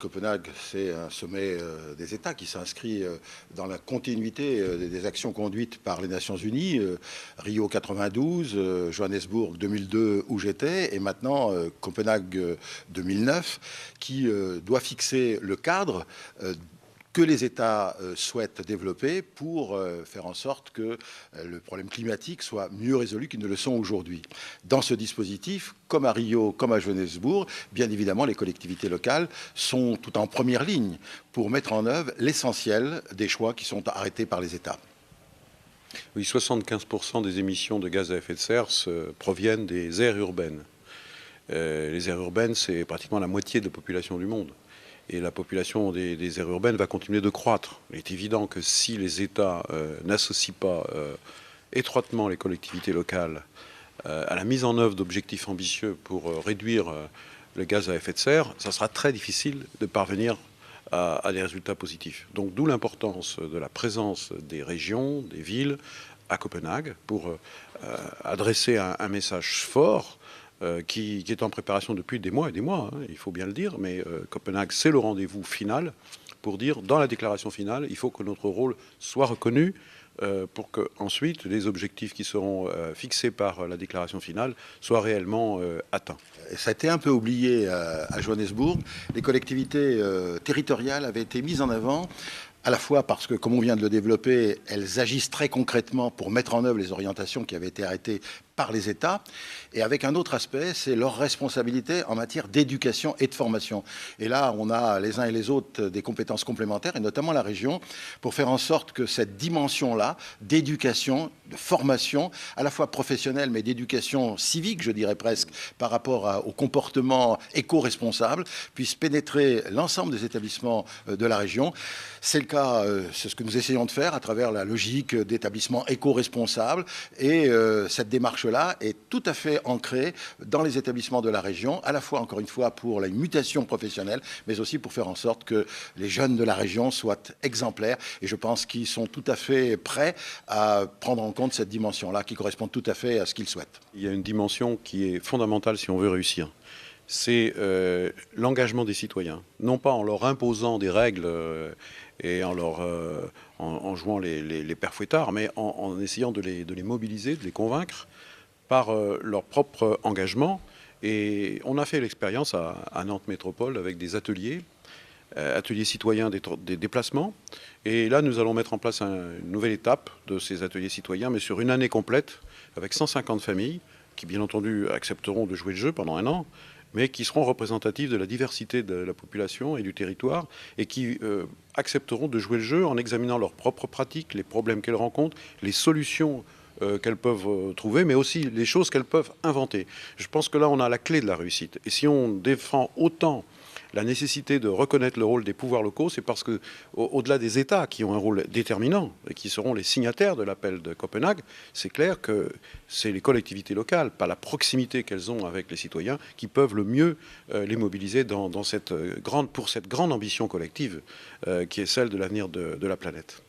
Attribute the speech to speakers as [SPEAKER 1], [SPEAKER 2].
[SPEAKER 1] Copenhague, c'est un sommet des États qui s'inscrit dans la continuité des actions conduites par les Nations Unies. Rio 92, Johannesburg 2002 où j'étais, et maintenant Copenhague 2009, qui doit fixer le cadre que les États souhaitent développer pour faire en sorte que le problème climatique soit mieux résolu qu'ils ne le sont aujourd'hui. Dans ce dispositif, comme à Rio, comme à Johannesburg, bien évidemment, les collectivités locales sont tout en première ligne pour mettre en œuvre l'essentiel des choix qui sont arrêtés par les États.
[SPEAKER 2] Oui, 75% des émissions de gaz à effet de serre proviennent des aires urbaines. Les aires urbaines, c'est pratiquement la moitié de la population du monde. Et la population des aires urbaines va continuer de croître. Il est évident que si les États n'associent pas étroitement les collectivités locales à la mise en œuvre d'objectifs ambitieux pour réduire le gaz à effet de serre, ça sera très difficile de parvenir à des résultats positifs. Donc d'où l'importance de la présence des régions, des villes à Copenhague pour adresser un message fort qui est en préparation depuis des mois et des mois, hein, il faut bien le dire, mais Copenhague, c'est le rendez-vous final pour dire, dans la déclaration finale, il faut que notre rôle soit reconnu pour que ensuite les objectifs qui seront fixés par la déclaration finale soient réellement atteints.
[SPEAKER 1] Ça a été un peu oublié à Johannesburg. Les collectivités territoriales avaient été mises en avant à la fois parce que, comme on vient de le développer, elles agissent très concrètement pour mettre en œuvre les orientations qui avaient été arrêtées par les États, et avec un autre aspect, c'est leur responsabilité en matière d'éducation et de formation. Et là, on a les uns et les autres des compétences complémentaires, et notamment la région, pour faire en sorte que cette dimension-là d'éducation, de formation, à la fois professionnelle, mais d'éducation civique, je dirais presque, par rapport au comportement éco-responsable, puisse pénétrer l'ensemble des établissements de la région. C'est le cas, c'est ce que nous essayons de faire à travers la logique d'établissement éco-responsable, et cette démarche là est tout à fait ancrée dans les établissements de la région, à la fois, encore une fois, pour la mutation professionnelle, mais aussi pour faire en sorte que les jeunes de la région soient exemplaires. Et je pense qu'ils sont tout à fait prêts à prendre en compte cette dimension-là, qui correspond tout à fait à ce qu'ils souhaitent.
[SPEAKER 2] Il y a une dimension qui est fondamentale si on veut réussir. C'est l'engagement des citoyens. Non pas en leur imposant des règles et en jouant les pères fouettards, mais en essayant de les mobiliser, de les convaincre par leur propre engagement. Et on a fait l'expérience à Nantes Métropole avec des ateliers citoyens des déplacements. Et là, nous allons mettre en place une nouvelle étape de ces ateliers citoyens, mais sur une année complète, avec 150 familles qui, bien entendu, accepteront de jouer le jeu pendant un an, mais qui seront représentatives de la diversité de la population et du territoire, et qui accepteront de jouer le jeu en examinant leurs propres pratiques, les problèmes qu'elles rencontrent, les solutions qu'elles peuvent trouver, mais aussi les choses qu'elles peuvent inventer. Je pense que là, on a la clé de la réussite. Et si on défend autant la nécessité de reconnaître le rôle des pouvoirs locaux, c'est parce que, au-delà des États qui ont un rôle déterminant et qui seront les signataires de l'appel de Copenhague, c'est clair que c'est les collectivités locales, par la proximité qu'elles ont avec les citoyens, qui peuvent le mieux les mobiliser pour cette grande ambition collective qui est celle de l'avenir de la planète.